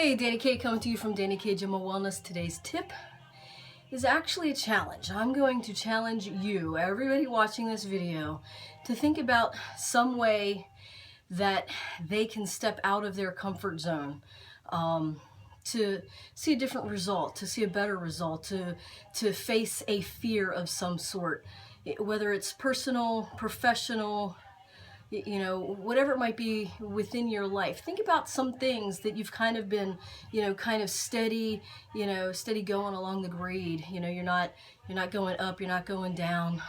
Hey, Danny K coming to you from Danny K Gym and Wellness. Today's tip is actually a challenge. I'm going to challenge you, everybody watching this video, to think about some way that they can step out of their comfort zone, to see a different result, to see a better result, to face a fear of some sort, whether it's personal, professional, you know, whatever it might be within your life. Think about some things that you've kind of been, kind of steady going along the grade. You're not going up, you're not going down.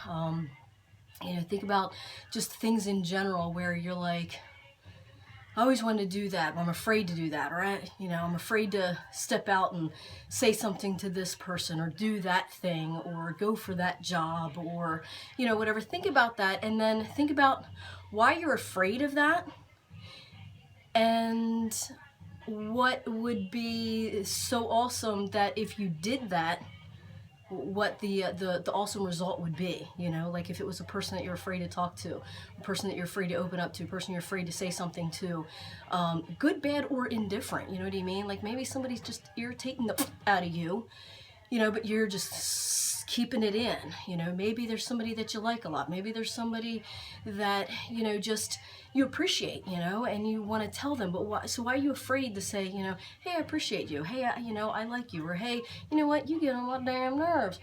Think about just things in general where you're like, I always wanted to do that, but I'm afraid to do that, right? I'm afraid to step out and say something to this person or do that thing or go for that job or, whatever. Think about that, and then think about why you're afraid of that and what would be so awesome that if you did that, what the awesome result would be. Like if it was a person that you're afraid to talk to, a person that you're afraid to open up to, a person you're afraid to say something to, good, bad, or indifferent. You know what I mean? Like maybe somebody's just irritating the out of you, but you're just keeping it in. Maybe there's somebody that you like a lot. Maybe there's somebody that just you appreciate, and you want to tell them, but why? So why are you afraid to say, hey, I appreciate you, hey, I like you, or hey, you know what, you get on my damn nerves.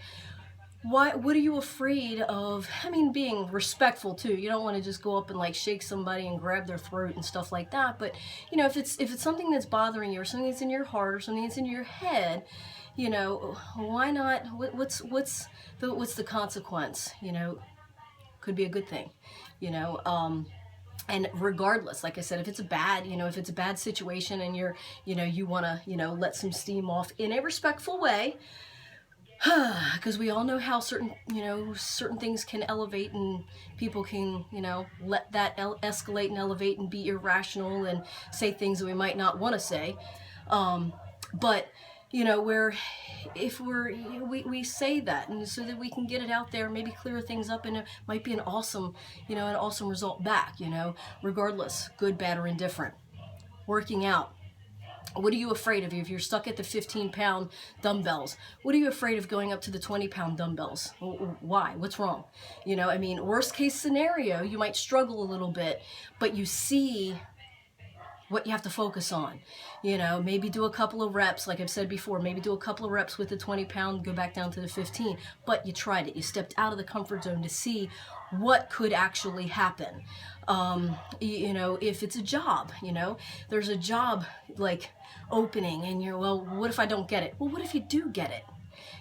What are you afraid of? I mean, being respectful too. You don't want to just go up and like shake somebody and grab their throat and stuff like that. But if it's something that's bothering you, or something that's in your heart, or something that's in your head, why not? What's the consequence? Could be a good thing. And regardless, like I said, if it's a bad situation and you want to let some steam off in a respectful way. Because we all know how certain things can elevate, and people can, let that escalate and elevate and be irrational and say things that we might not want to say. But, where if we say that, and so that we can get it out there, maybe clear things up, and it might be an awesome result back, regardless, good, bad, or indifferent. Working out. What are you afraid of? If you're stuck at the 15-pound dumbbells, what are you afraid of going up to the 20-pound dumbbells? Why? What's wrong? Worst case scenario, you might struggle a little bit, but you see what you have to focus on. Maybe do a couple of reps, like I've said before, maybe do a couple of reps with the 20-pound, go back down to the 15, but you tried it. You stepped out of the comfort zone to see what could actually happen. If it's a job, there's a job like opening and you're, well, what if I don't get it? Well, what if you do get it?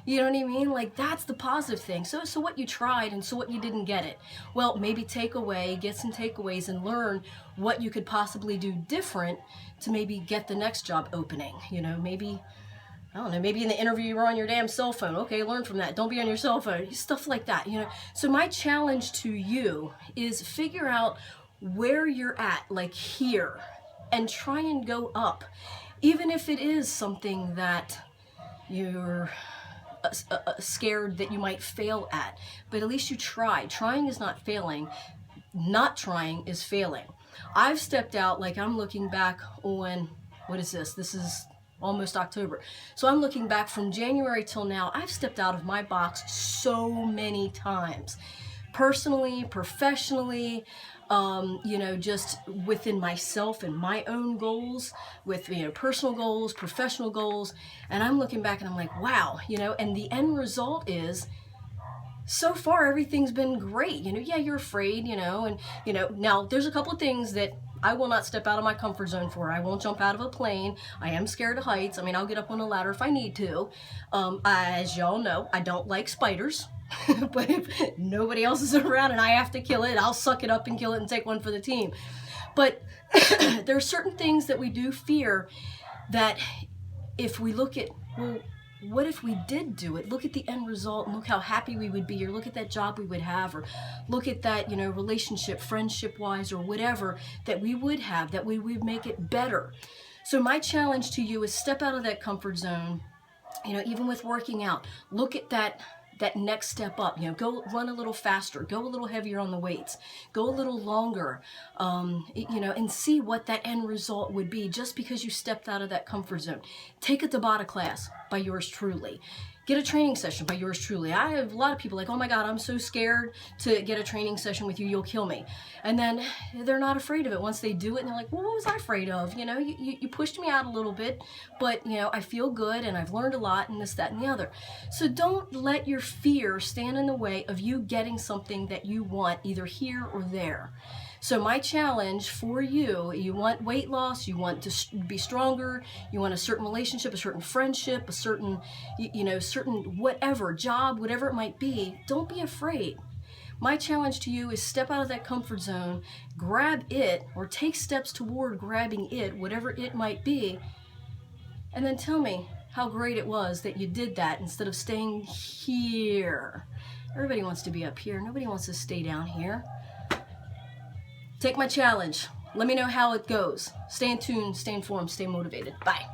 You know what I mean? Like that's the positive thing. So what you tried, and so what you didn't get it. Well, maybe get some takeaways and learn what you could possibly do different to maybe get the next job opening. Maybe, I don't know, maybe in the interview you were on your damn cell phone. Okay, learn from that. Don't be on your cell phone. Stuff like that, So my challenge to you is figure out where you're at, like here, and try and go up. Even if it is something that you're scared that you might fail at, but at least you try. Trying is not failing. Not trying is failing. I've stepped out, like I'm looking back on, what is this? This is almost October. So I'm looking back from January till now. I've stepped out of my box so many times. Personally, professionally, just within myself and my own goals, with, personal goals, professional goals. And I'm looking back and I'm like, wow, and the end result is, so far everything's been great. Yeah, you're afraid, and, now there's a couple of things that I will not step out of my comfort zone for. I won't jump out of a plane. I am scared of heights. I'll get up on a ladder if I need to. As y'all know, I don't like spiders. But if nobody else is around and I have to kill it, I'll suck it up and kill it and take one for the team. But there are certain things that we do fear that if we look at, well, what if we did do it? Look at the end result and look how happy we would be, or look at that job we would have, or look at that, relationship, friendship-wise, or whatever that we would have, that we would make it better. So my challenge to you is step out of that comfort zone, even with working out. Look at that that next step up. You know, go run a little faster, go a little heavier on the weights, go a little longer, you know, and see what that end result would be just because you stepped out of that comfort zone. Take a Tabata class by yours truly. Get a training session by yours truly. I have a lot of people like, oh my God, I'm so scared to get a training session with you, you'll kill me. And then they're not afraid of it. Once they do it, and they're like, well, what was I afraid of? You know, you pushed me out a little bit, but you know, I feel good and I've learned a lot and this, that, and the other. So don't let your fear stand in the way of you getting something that you want either here or there. So my challenge for you, you want weight loss, you want to be stronger, you want a certain relationship, a certain friendship, a certain, you know, certain whatever, job, whatever it might be, don't be afraid. My challenge to you is step out of that comfort zone, grab it, or take steps toward grabbing it, whatever it might be, and then tell me how great it was that you did that instead of staying here. Everybody wants to be up here. Nobody wants to stay down here. Take my challenge. Let me know how it goes. Stay in tune, stay informed, stay motivated. Bye.